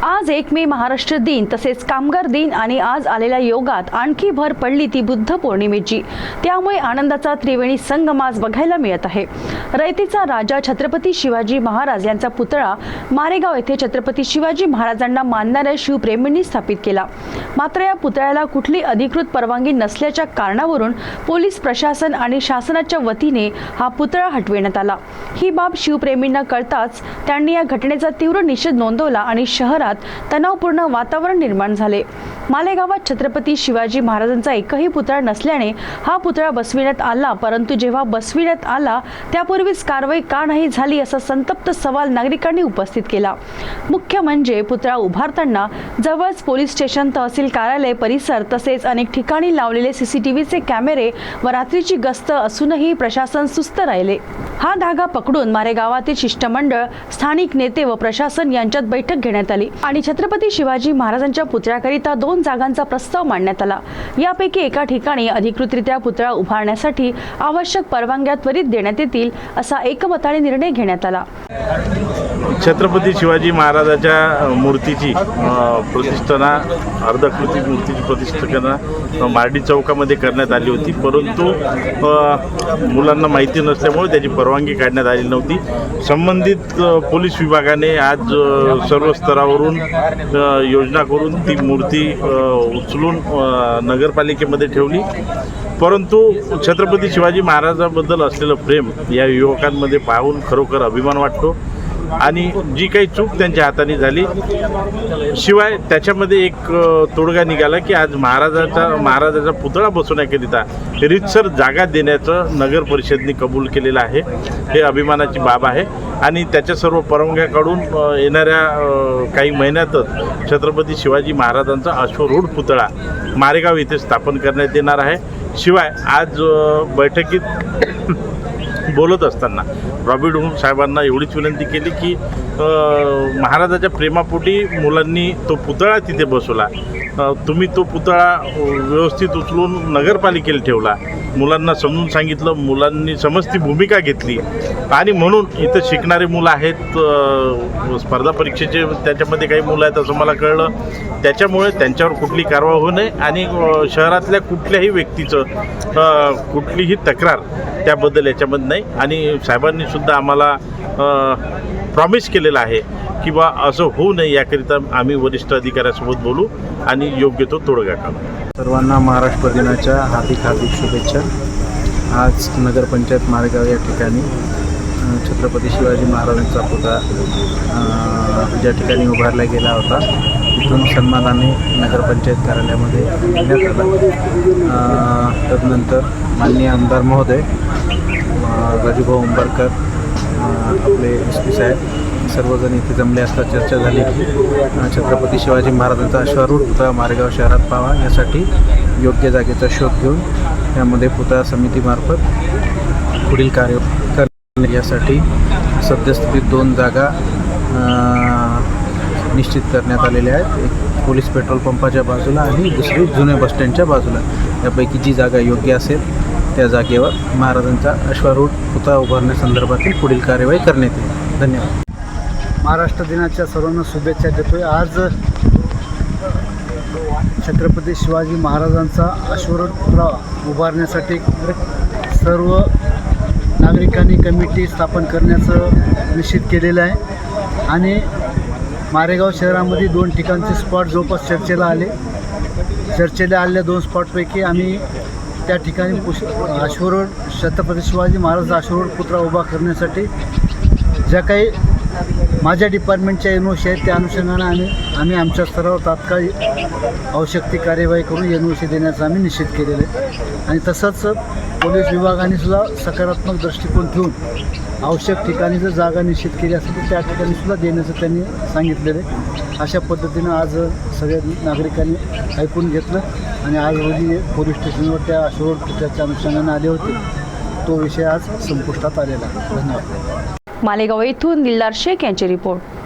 आज 1 मे महाराष्ट्र दिन तसेच कामगार दिन आणि आज आलेल्या योगात आणखी भर पडली ती बुद्ध पौर्णिमेची। त्यामुळे आनंदाचा त्रिवेणी संगम आज बघायला मिळत आहे। रयतेचा राजा छत्रपती शिवाजी महाराज यांचा पुतळा मारेगाव येथे छत्रपती शिवाजी महाराजांना मानणाऱ्या शिवप्रेमींनी स्थापित केला। मात्र या पुतळ्याला कुठली अधिकृत परवानगी नसल्याच्या कारणावरून पोलीस प्रशासन आणि शासनाच्या वतीने हा पुतळा हटविण्यात आला। ही बाब शिवप्रेमींना कळताच त्यांनी या घटनेचा तीव्र निषेध नोंदवला आणि शहरात तणावपूर्ण वातावरण निर्माण झाले। मालेगावात छत्रपती शिवाजी महाराजांचा एकही पुतळा नसल्याने हा पुतळा बसविण्यात आला, परंतु जेव्हा बसविण्यात आला त्यापूर्वीच कारवाई का नाही झाली असा संतप्त सवाल नागरिकांनी उपस्थित केला। मुख्य म्हणजे पुतळा उभारताना जवळच पोलीस स्टेशन, तहसील कार्यालय परिसर तसेच अनेक ठिकाणी लावलेले सीसीटीव्हीचे कॅमेरे व रात्रीची गस्त असूनही प्रशासन सुस्त राहिले। हा धागा पकडून मारेगावातील शिष्टमंडळ, स्थानिक नेते व प्रशासन यांच्यात बैठक घेण्यात आली आणि छत्रपती शिवाजी महाराजांच्या पुतळ्याकरिता 2 जागांचा प्रस्ताव मांडण्यात आला। यापैकी एका ठिकाणी अधिकृतरित्या पुतळा उभारण्यासाठी आवश्यक परवानग्या त्वरित देण्यात येतील असा एकमताने निर्णय घेण्यात आला। छत्रपती शिवाजी महाराजाच्या मूर्तीची प्रतिष्ठाना, अर्धाकृती मूर्तीची प्रतिष्ठाना मार्डी चौकामध्ये करण्यात आली होती, परंतु मुलांना माहिती नसल्यामुळे त्याची परवानगी काढण्यात आली नव्हती। संबंधित पोलीस विभागाने आज सर्व स्तरावरून योजना करून ती मूर्ती उचलून नगरपालिकेमध्ये ठेवली, परंतु छत्रपती शिवाजी महाराजांबद्दल असलेलं प्रेम या युवकांमध्ये पाहून खरोखर अभिमान वाटतो आणि जी काही चूक त्यांच्या हाताने झाली, शिवाय त्याच्यामध्ये एक तोडगा निघाला की आज महाराजाचा पुतळा बसवण्याकरिता रीतसर जागा देण्याचं नगर परिषदेने कबूल केलेलं आहे। हे अभिमानाची बाब आहे आणि त्याच्या सर्व परवानग्या काढून येणाऱ्या काही महिन्यातच छत्रपती शिवाजी महाराजांचा अश्वरूढ पुतळा मारेगाव येथे स्थापन करण्यात येणार आहे। शिवाय आज बैठकीत बोलत असताना रॉबिन हुड साहेबांना एवढीच विनंती केली की महाराजाच्या प्रेमापोटी मुलांनी तो पुतळा तिथे बसवला, तुम्ही तो पुतळा व्यवस्थित उचलून नगरपालिकेला ठेवला, मुलांना समजून सांगितलं, मुलांनी समजती भूमिका घेतली आणि म्हणून इथं शिकणारी मुलं आहेत, स्पर्धा परीक्षेचे त्याच्यामध्ये काही मुलं आहेत असं मला कळलं, त्याच्यामुळे त्यांच्यावर कुठली कारवाई होऊ नये आणि शहरातल्या कुठल्याही व्यक्तीचं कुठलीही तक्रार त्याबद्दल याच्यामध्ये नाही। आणि साहेबांनी सुद्धा आम्हाला प्रॉमिस केलेलं आहे की बा असं होऊ नये, याकरिता आम्ही वरिष्ठ अधिकाऱ्यासोबत बोलू आणि योग्य तो तोडगा काढू। सर्वांना महाराष्ट्र दिनाच्या हार्दिक शुभेच्छा। आज नगरपंचायत मारेगाव या ठिकाणी छत्रपती शिवाजी महाराजांचा पुतळा ज्या ठिकाणी उभारला गेला होता तिथून सन्मानाने नगरपंचायत कार्यालयामध्ये नेण्यात आला। तदनंतर माननीय आमदार महोदय राजूभाऊ उंबरकर, आपले SP साहेब सर्वजण इथे जमले असता चर्चा झाली की छत्रपती शिवाजी महाराजांचा अश्वारूढ पुतळा मारेगाव शहरात पाहावा, यासाठी योग्य जागेचा शोध घेऊन यामध्ये पुतळा समितीमार्फत पुढील कार्य करणे यासाठी सद्यस्थितीत 2 जागा निश्चित करण्यात आलेल्या आहेत। एक पोलीस पेट्रोल पंपाच्या बाजूला आणि दुसरी जुन्या बसस्टँडच्या बाजूला। यापैकी जी जागा योग्य असेल त्या जागेवर महाराजांचा अश्वारूढ पुतळा उभारण्यासंदर्भातील पुढील कार्यवाही करण्यात येईल। धन्यवाद। महाराष्ट्र दिनाच्या सर्वांना शुभेच्छा देतोय। आज छत्रपती शिवाजी महाराजांचा अश्वारूढ पुतळा उभारण्यासाठी सर्व नागरिकांनी कमिटी स्थापन करण्याचं निश्चित केलेलं आहे आणि मारेगाव शहरामध्ये 2 ठिकाणचे स्पॉट जवळपास चर्चेला आलेल्या 2 स्पॉटपैकी आम्ही त्या ठिकाणी अश्वारूढ छत्रपती शिवाजी महाराजांचा अश्वारूढ पुतळा उभा करण्यासाठी ज्या काही माझ्या डिपार्टमेंटच्या NOC आहेत त्या अनुषंगाने आम्ही आमच्या स्तरावर तात्काळ आवश्यक ती कार्यवाही करून NOC देण्याचं आम्ही निश्चित केलेलं आहे आणि तसंच पोलीस विभागाने सुद्धा सकारात्मक दृष्टिकोन ठेवून आवश्यक ठिकाणी जर जागा निश्चित केली असेल तर त्या ठिकाणी सुद्धा देण्याचं त्यांनी सांगितलेलं आहे। अशा पद्धतीनं आज सगळ्या नागरिकांनी ऐकून घेतलं आणि आज रोजी पोलीस स्टेशनवर त्या अश्वारूढ पुतळ्याच्या अनुषंगाने आले होते, तो विषय आज संपुष्टात आलेला आहे। धन्यवाद। मालेगाव येथून दिलदार शेख यांची रिपोर्ट।